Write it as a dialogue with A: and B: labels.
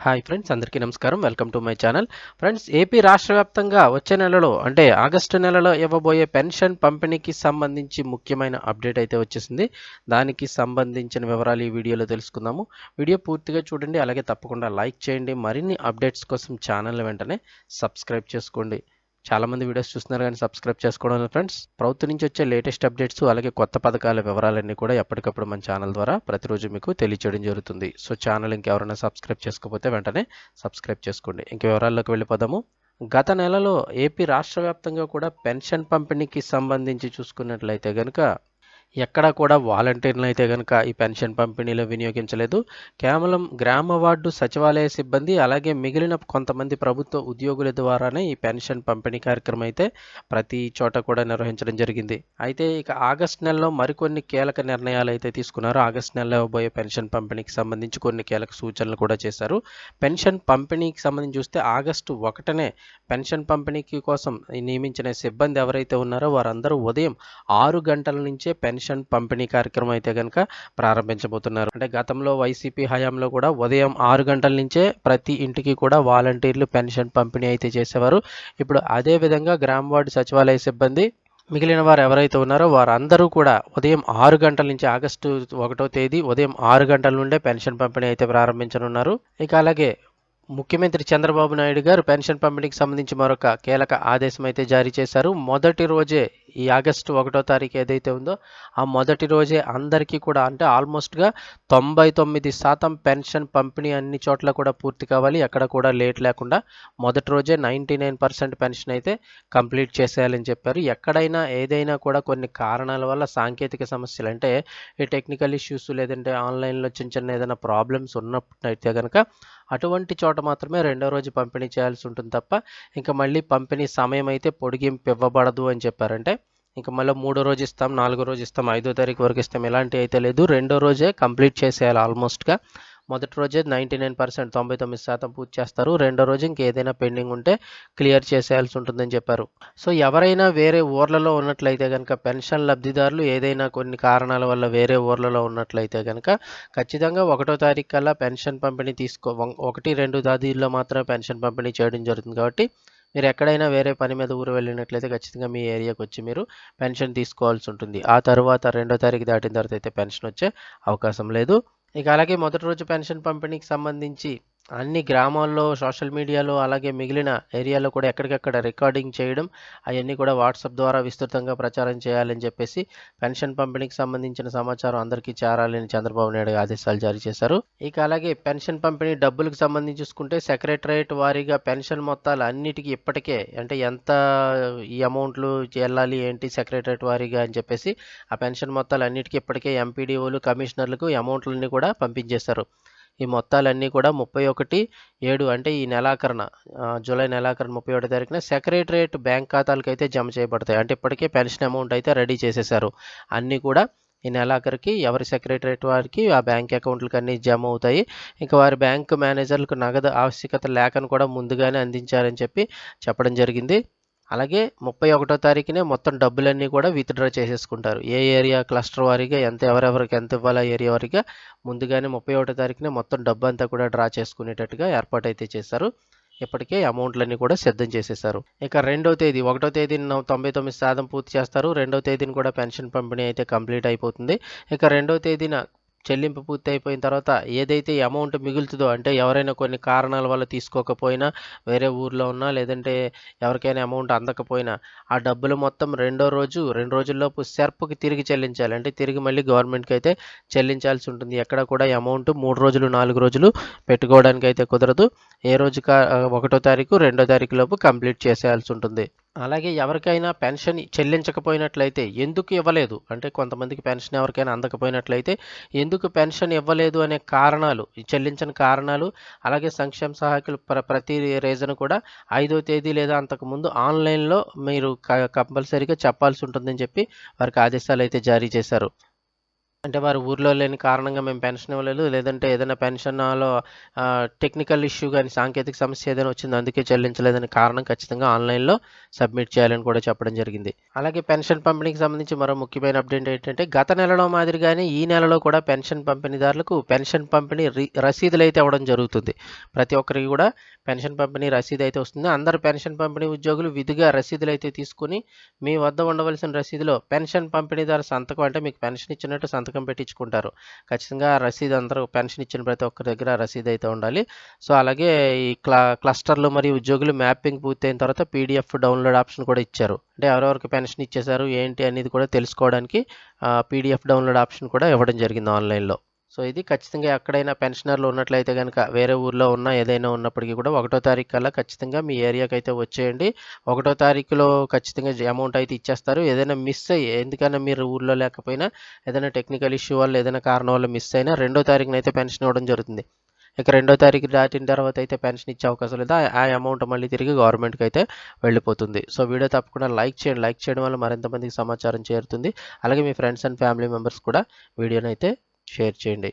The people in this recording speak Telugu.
A: హాయ్ ఫ్రెండ్స్, అందరికీ నమస్కారం. Welcome to my channel. Friends, AP రాష్ట్ర వ్యాప్తంగా వచ్చే నెలలో అంటే ఆగస్టు నెలలో ఇవ్వబోయే పెన్షన్ పంపిణీకి సంబంధించి ముఖ్యమైన అప్డేట్ అయితే వచ్చేసింది. దానికి సంబంధించిన వివరాలు ఈ వీడియోలో తెలుసుకుందాము. వీడియో పూర్తిగా చూడండి, అలాగే తప్పకుండా లైక్ చేయండి. మరిన్ని అప్డేట్స్ కోసం ఛానల్ వెంటనే సబ్స్క్రైబ్ చేసుకోండి. చాలామంది వీడియోస్ చూస్తున్నారు కానీ సబ్స్క్రైబ్ చేసుకోవడం లేదు ఫ్రెండ్స్. ప్రభుత్వం నుంచి వచ్చే లేటెస్ట్ అప్డేట్స్ అలాగే కొత్త పథకాల వివరాలన్నీ కూడా ఎప్పటికప్పుడు మన ఛానల్ ద్వారా ప్రతిరోజు మీకు తెలియచేయడం జరుగుతుంది. సో ఛానల్ ఇంకెవరైనా సబ్స్క్రైబ్ చేసుకోకపోతే వెంటనే సబ్స్క్రైబ్ చేసుకోండి. ఇంక వివరాల్లోకి వెళ్ళిపోదాము. గత నెలలో ఏపీ రాష్ట్ర వ్యాప్తంగా కూడా పెన్షన్ పంపిణీకి సంబంధించి చూసుకున్నట్లయితే కనుక ఎక్కడా కూడా వాలంటీర్లను అయితే కనుక ఈ పెన్షన్ పంపిణీలో వినియోగించలేదు. కేవలం గ్రామ వార్డు సచివాలయ సిబ్బంది అలాగే మిగిలిన కొంతమంది ప్రభుత్వ ఉద్యోగుల ద్వారానే ఈ పెన్షన్ పంపిణీ కార్యక్రమం అయితే ప్రతి చోట కూడా నిర్వహించడం జరిగింది. అయితే ఇక ఆగస్టు నెలలో మరికొన్ని కీలక నిర్ణయాలు అయితే తీసుకున్నారు. ఆగస్టు నెలలో ఇవ్వబోయే పెన్షన్ పంపిణీకి సంబంధించి కొన్ని కీలక సూచనలు కూడా చేశారు. పెన్షన్ పంపిణీకి సంబంధించి చూస్తే ఆగస్టు 1నే పెన్షన్ పంపిణీకి కోసం నియమించిన సిబ్బంది ఎవరైతే ఉన్నారో వారందరూ ఉదయం 6 గంటల నుంచే పెన్షన్ పంపిణీ కార్యక్రమం అయితే కనుక ప్రారంభించబోతున్నారు. అంటే గతంలో వైసీపీ హయాంలో కూడా ఉదయం 6 గంటల నుంచే ప్రతి ఇంటికి కూడా వాలంటీర్లు పెన్షన్ పంపిణీ అయితే చేసేవారు. ఇప్పుడు అదే విధంగా గ్రామ వార్డు సచివాలయ సిబ్బంది మిగిలిన వారు ఎవరైతే ఉన్నారో వారందరూ కూడా ఉదయం 6 గంటల నుంచి ఆగస్టు 1వ తేదీ ఉదయం 6 గంటల నుండే పెన్షన్ పంపిణీ అయితే ప్రారంభించనున్నారు. ఇక అలాగే ముఖ్యమంత్రి చంద్రబాబు నాయుడు గారు పెన్షన్ పంపిణీకి సంబంధించి మరొక కీలక ఆదేశం అయితే జారీ చేశారు. మొదటి రోజే ఈ ఆగస్టు 1వ తారీఖు ఏదైతే ఉందో ఆ మొదటి రోజే అందరికీ కూడా అంటే ఆల్మోస్ట్గా 99% పెన్షన్ పంపిణీ అన్ని చోట్ల కూడా పూర్తి కావాలి. ఎక్కడ కూడా లేట్ లేకుండా మొదటి రోజే 99% పెన్షన్ అయితే కంప్లీట్ చేసేయాలని చెప్పారు. ఎక్కడైనా ఏదైనా కూడా కొన్ని కారణాల వల్ల సాంకేతిక సమస్యలు అంటే ఈ టెక్నికల్ ఇష్యూస్ లేదంటే ఆన్లైన్లో చిన్న చిన్న ఏదైనా ప్రాబ్లమ్స్ ఉన్నట్టయితే కనుక అటువంటి చోట మాత్రమే రెండో రోజు పంపిణీ చేయాల్సి ఉంటుంది తప్ప ఇంకా మళ్ళీ పంపిణీ సమయం అయితే పొడిగింపు ఇవ్వబడదు అని చెప్పారంటే ఇంకా మళ్ళీ 3వ రోజు ఇస్తాం, 4వ రోజు ఇస్తాం, 5వ తారీఖు వరకు ఇస్తాం ఇలాంటివి అయితే లేదు. రెండో రోజే కంప్లీట్ చేసేయాలి. ఆల్మోస్ట్గా మొదటి రోజే 99% 99% పూర్తి చేస్తారు. రెండో రోజు ఇంకేదైనా పెండింగ్ ఉంటే క్లియర్ చేసేయాల్సి ఉంటుందని చెప్పారు. సో ఎవరైనా వేరే ఊర్లలో ఉన్నట్లయితే కనుక పెన్షన్ లబ్ధిదారులు ఏదైనా కొన్ని కారణాల వల్ల వేరే ఊర్లలో ఉన్నట్లయితే కనుక ఖచ్చితంగా 1వ తారీఖు కల్లా పెన్షన్ పంపిణీ 1-2 తేదీల్లో మాత్రమే పెన్షన్ పంపిణీ చేయడం జరుగుతుంది. కాబట్టి మీరు ఎక్కడైనా వేరే పని మీద ఊరు వెళ్ళినట్లయితే ఖచ్చితంగా మీ ఏరియాకి వచ్చి మీరు పెన్షన్ తీసుకోవాల్సి ఉంటుంది. ఆ తర్వాత 2వ తారీఖు దాటిన తర్వాత అయితే పెన్షన్ వచ్చే అవకాశం లేదు. ఇక అలాగే మొదటి రోజు పెన్షన్ పంపిణీకి సంబంధించి అన్ని గ్రామాల్లో సోషల్ మీడియాలో అలాగే మిగిలిన ఏరియాలో కూడా ఎక్కడికక్కడ రికార్డింగ్ చేయడం అవన్నీ కూడా వాట్సాప్ ద్వారా విస్తృతంగా ప్రచారం చేయాలని చెప్పేసి పెన్షన్ పంపిణీకి సంబంధించిన సమాచారం అందరికీ చేరాలని చంద్రబాబు నాయుడు ఆదేశాలు జారీ చేశారు. ఇక అలాగే పెన్షన్ పంపిణీ డబ్బులకు సంబంధించి చూసుకుంటే సెక్రటరేట్ వారీగా పెన్షన్ మొత్తాలు అన్నిటికీ ఇప్పటికే అంటే ఎంత ఈ అమౌంట్లు వెళ్ళాలి ఏంటి సెక్రటరేట్ వారీగా అని చెప్పేసి ఆ పెన్షన్ మొత్తాలు అన్నిటికీ ఇప్పటికే ఎంపీడీఓలు కమిషనర్లకు అమౌంట్లన్నీ కూడా పంపించేశారు. ఈ మొత్తాలన్నీ కూడా 31/7 అంటే ఈ నెలాఖరున జూలై నెలాఖరున 31 తారీఖున సెక్రటరేట్ బ్యాంక్ ఖాతాలకు అయితే జమ చేయబడతాయి. అంటే ఇప్పటికే పెన్షన్ అమౌంట్ అయితే రెడీ చేసేశారు. అన్నీ కూడా ఈ నెలాఖరికి ఎవరి సెక్రటరేట్ వారికి ఆ బ్యాంక్ అకౌంట్లకు అన్నీ జమ అవుతాయి. ఇంకా వారి బ్యాంకు మేనేజర్లకు నగదు ఆవశ్యకత లేఖను కూడా ముందుగానే అందించారని చెప్పడం జరిగింది. అలాగే 31వ తారీఖునే మొత్తం డబ్బులన్నీ కూడా విత్డ్రా చేసేసుకుంటారు. ఏ ఏరియా క్లస్టర్ వారీగా ఎవరెవరికి ఎంత ఇవ్వాలో ఏరియా వారీగా ముందుగానే 31వ తారీఖునే మొత్తం డబ్బు అంతా కూడా డ్రా చేసుకునేటట్టుగా ఏర్పాటైతే చేశారు. ఇప్పటికే అమౌంట్లన్నీ కూడా సిద్ధం చేసేశారు. ఇక 2వ తేదీ 1వ తేదీన 99% పూర్తి చేస్తారు. 2వ తేదీన కూడా పెన్షన్ పంపిణీ అయితే కంప్లీట్ అయిపోతుంది. ఇక 2వ తేదీన చెల్లింపు పూర్తి అయిపోయిన తర్వాత ఏదైతే అమౌంట్ మిగులుతుందో అంటే ఎవరైనా కొన్ని కారణాల వల్ల తీసుకోకపోయినా వేరే ఊర్లో ఉన్నా లేదంటే ఎవరికైనా అమౌంట్ అందకపోయినా ఆ డబ్బులు మొత్తం 2 రోజుల్లోపు సెర్ప్కి తిరిగి చెల్లించాలి. అంటే తిరిగి మళ్ళీ గవర్నమెంట్కి అయితే చెల్లించాల్సి ఉంటుంది. ఎక్కడ కూడా అమౌంట్ 3 రోజులు 4 రోజులు పెట్టుకోవడానికి అయితే కుదరదు. ఏ రోజు 1వ తారీఖు 2వ తారీఖు లోపు కంప్లీట్ చేసేయాల్సి ఉంటుంది. అలాగే ఎవరికైనా పెన్షన్ చెల్లించకపోయినట్లయితే ఎందుకు ఇవ్వలేదు అంటే కొంతమందికి పెన్షన్ ఎవరికైనా అందకపోయినట్లయితే ఎందుకు పెన్షన్ ఇవ్వలేదు అనే కారణాలు చెల్లించని కారణాలు అలాగే సంక్షేమ సహాయకులు ప్రతి రీజన్ కూడా 5వ తేదీ లేదా అంతకుముందు ఆన్లైన్లో మీరు కంపల్సరీగా చెప్పాల్సి ఉంటుందని చెప్పి వారికి ఆదేశాలు అయితే జారీ చేశారు. అంటే వారు ఊర్లో లేని కారణంగా మేము పెన్షన్ ఇవ్వలేదు. లేదంటే ఏదైనా పెన్షన్‌లో టెక్నికల్ ఇష్యూ గాని, సాంకేతిక సమస్య ఏదైనా వచ్చింది అందుకే చెల్లించలేదనే కారణం ఖచ్చితంగా ఆన్‌లైన్‌లో సబ్మిట్ చేయాలని కూడా చెప్పడం జరిగింది. అలాగే పెన్షన్ పంపిణీకి సంబంధించి మరో ముఖ్యమైన అప్డేట్ ఏంటంటే గత నెలలో మాదిరిగానే ఈ నెలలో కూడా పెన్షన్ పంపిణీదారులకు పెన్షన్ పంపిణీ రసీదులైతే ఇవ్వడం జరుగుతుంది. ప్రతి ఒక్కరికి కూడా పెన్షన్ పంపిణీ రసీదయితే వస్తుంది. అందరు పెన్షన్ పంపిణీ ఉద్యోగులు విధిగా రసీదులైతే తీసుకొని మీ వద్ద ఉండవలసిన రసీదులో పెన్షన్ పంపిణీదారు సంతకం అంటే మీకు పెన్షన్ ఇచ్చినట్టు సంతకం పెట్టించుకుంటారు. ఖచ్చితంగా ఆ రసీదు అందరూ పెన్షన్ ఇచ్చిన ప్రతి ఒక్కరి దగ్గర రసీదు అయితే ఉండాలి. సో, అలాగే ఈ క్లస్టర్లు మరియు ఉద్యోగులు మ్యాపింగ్ పూర్తయిన తర్వాత పీడీఎఫ్ డౌన్లోడ్ ఆప్షన్ కూడా ఇచ్చారు. అంటే ఎవరెవరికి పెన్షన్ ఇచ్చేశారు ఏంటి అనేది కూడా తెలుసుకోవడానికి పీడీఎఫ్ డౌన్లోడ్ ఆప్షన్ కూడా ఇవ్వడం జరిగింది ఆన్‌లైన్‌లో. సో, ఇది ఖచ్చితంగా ఎక్కడైనా పెన్షనర్లు ఉన్నట్లయితే గనక వేరే ఊర్లో ఉన్నా ఏదైనా ఉన్నప్పటికీ కూడా 1 తారీఖు కల్లా ఖచ్చితంగా మీ ఏరియాకైతే వచ్చేయండి. 1 తారీఖులో ఖచ్చితంగా అమౌంట్ అయితే ఇచ్చేస్తారు. ఏదైనా మిస్ అయ్యి ఎందుకైనా మీరు ఊర్లో లేకపోయినా ఏదైనా టెక్నికల్ ఇష్యూ వల్ల ఏదైనా కారణం వల్ల మిస్ అయినా 2 తారీఖునైతే పెన్షన్ ఇవ్వడం జరుగుతుంది. ఇక 2 తారీఖు దాటిన తర్వాత అయితే పెన్షన్ ఇచ్చే అవకాశం లేదు. ఆ అమౌంట్ మళ్ళీ తిరిగి గవర్నమెంట్‌కి అయితే వెళ్ళిపోతుంది. సో, వీడియో తప్పకుండా లైక్ చేయండి. లైక్ చేయడం వల్ల మరింత మందికి సమాచారం చేరుతుంది. అలాగే మీ ఫ్రెండ్స్ అండ్ ఫ్యామిలీ మెంబర్స్ కూడా వీడియోనైతే షేర్ చేయండి.